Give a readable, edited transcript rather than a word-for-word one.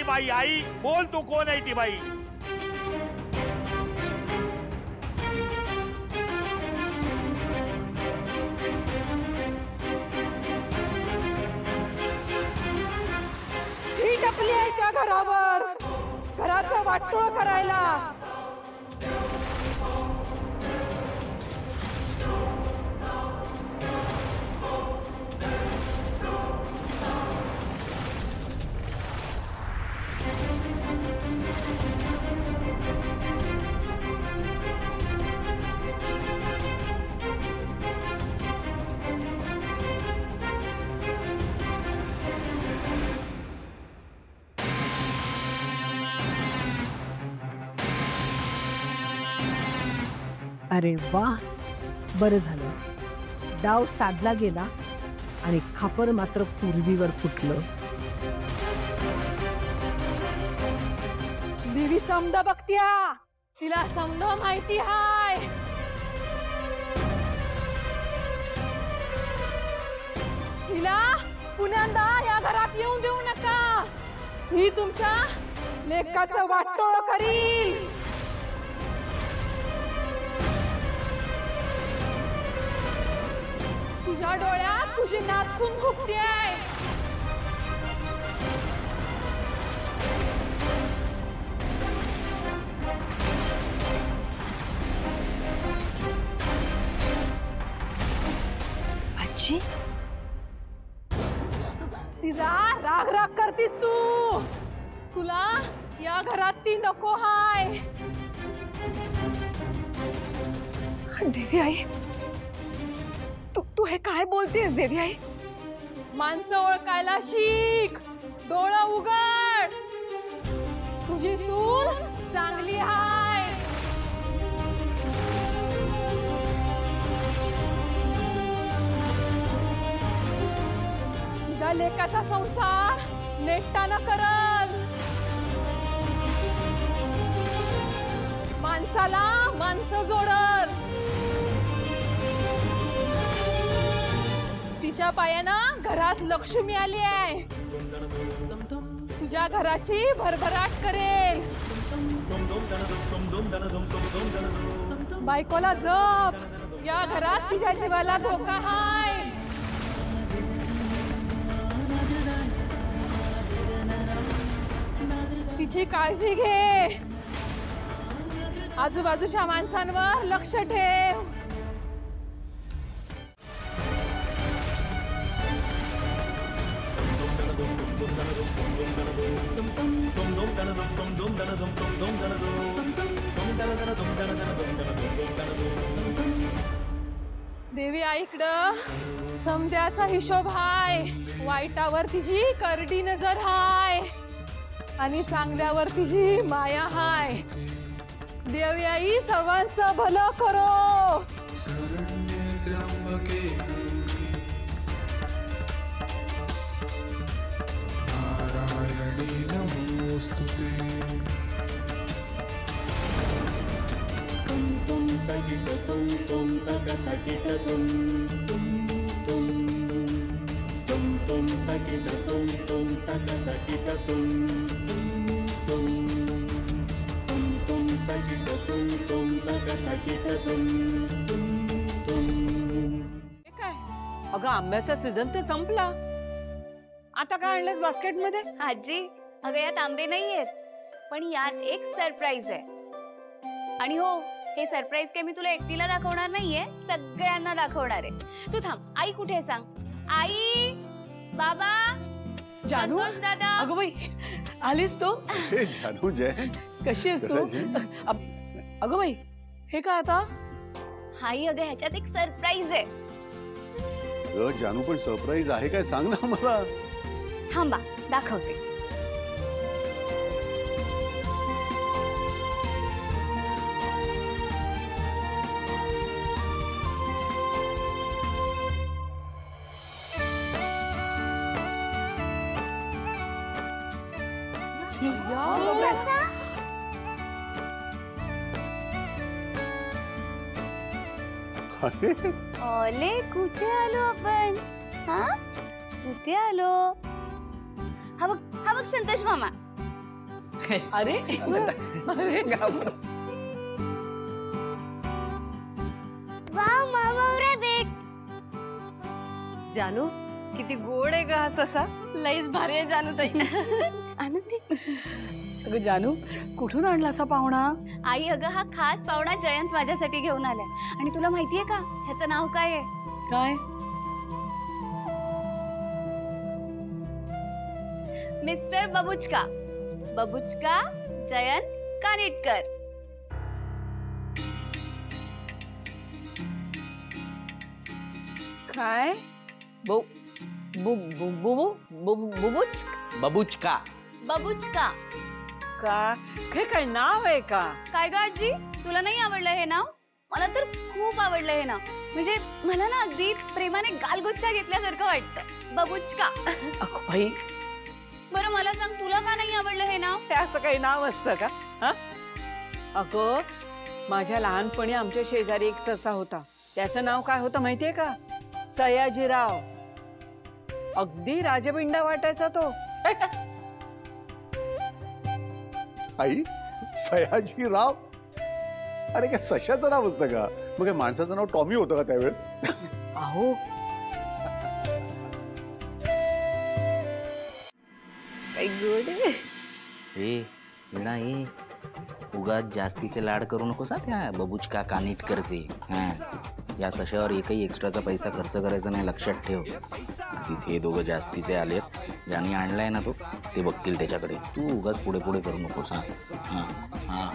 बाई? आई बोल, तू कोण आहे ती बाई? ही टपली आहे त्या घरावर, घराचं वाटोळ करायला. अरे वा, बरं झालं. डाव साधला गेला आणि खापर मात्र पूर्वीवर फुटलं. देवी समद बघत्या, तिला समद माहिती हाय. तिला पुन्यांदा या घरात येऊन देऊ नका. ही तुमच्या लेकाचं वाटोळ करील. तुझ्या डोळ्यात तुझी नाचून खुपतेय. आजी, तिचा राग राग करतीस तू. तुला या घरात ती नको हाय. देवी आई, तू हे काय बोलतेस देवी आई? माणसं ओळखायला शिक. डोळं उघड. तुझी सून चांगली हाय. तुझ्या लेकाचा संसार नेटानं करल. माणसाला माणसं जोडल. तिच्या पायानं घरात लक्ष्मी आली आहे. तुझ्या घराची भरभराट करेल. बायकोला जप. या घरात तिच्या जीवाला धोका हाय. तिची काळजी घे. आजूबाजूच्या माणसांवर लक्ष ठेव. देवी आईकडं समद्याचा हिशोब हाय. वाईटावर तिची करडी नजर हाय आणि चांगल्यावर तिची माया हाय. देवी आई सर्वांचं भलं करो. अगं आंब्याचा सीझन तर संपला. आता काय आणलंस बास्केट मध्ये? आजी, अगं यात आंबे नाहीयेत, पण यात एक सरप्राईज आहे. आणि हो, हे सरप्राईज काय मी तुला एकटीला दाखवणार नाहीये, सगळ्यांना दाखवणार आहे. तू थांब. आई कुठे आहे सांग? आई, बाबा, जानू, संतोष दादा. अगं बाई, आलीस तू? जानू जय, कशी आहेस तू? अगं बाई, हे काय आता? आई, अगं ह्याच्यात एक सरप्राईज आहे. जानू पण सरप्राईज आहे काय सांग ना मला. थांबा, दाखवते. ओले, कुठे आलो आपण? हा, कुठे आलो? हा बघ संतोष मामा. अरे जानू किती गोड आहे का हा ससा. लईच भारी आहे जानू ताई. आनंदी अगं जानू कुठून आणला असा पाहुणा. आई अगं हा खास पाहुणा जयंत माझ्यासाठी घेऊन आलाय. आणि तुला माहितीये का ह्याचं नाव काय आहे? काय मिस्टर बबुचका. बबुचका जयंत कानिटकर. काय बुबुच बबुचका. बबुचका का हे काय नाव आहे का. काय ग आजी तुला नाही आवडलं हे नाव? मला तर खूप आवडलं हे नाव. म्हणजे मला ना अगदी प्रेमाने गालगुच्चा घेतल्यासारखं वाटतं. बबुचका. अगं बाई बरं मला सांग तुला का नाही आवडलं हे नाव? ते असं काही नाव असतं का. हा अगं माझ्या लहानपणी आमच्या शेजारी एक ससा होता. त्याचं नाव काय होतं माहितीये का. सयाजीराव. अगदी राजबिंडा वाटायचा तो. आई सयाजीराव. अरे काय सशाचं नाव असतं का. मग काय माणसाचं नाव टॉमी होतं का त्यावेळेस. अहो काही गोड आहे. ए येणा ये उगाच जास्तीचे लाड करू नकोस हा त्या बबुचका कानिटकरचे. हा या सशावर एकही एक्स्ट्राचा पैसा खर्च करायचा नाही, लक्षात ठेव. तीच हे दोघं जास्तीचे आलेत. ज्यांनी आणलाय ना तो ते बघतील त्याच्याकडे. तू उगाच पुढे पुढे करू नकोस. हा हा हा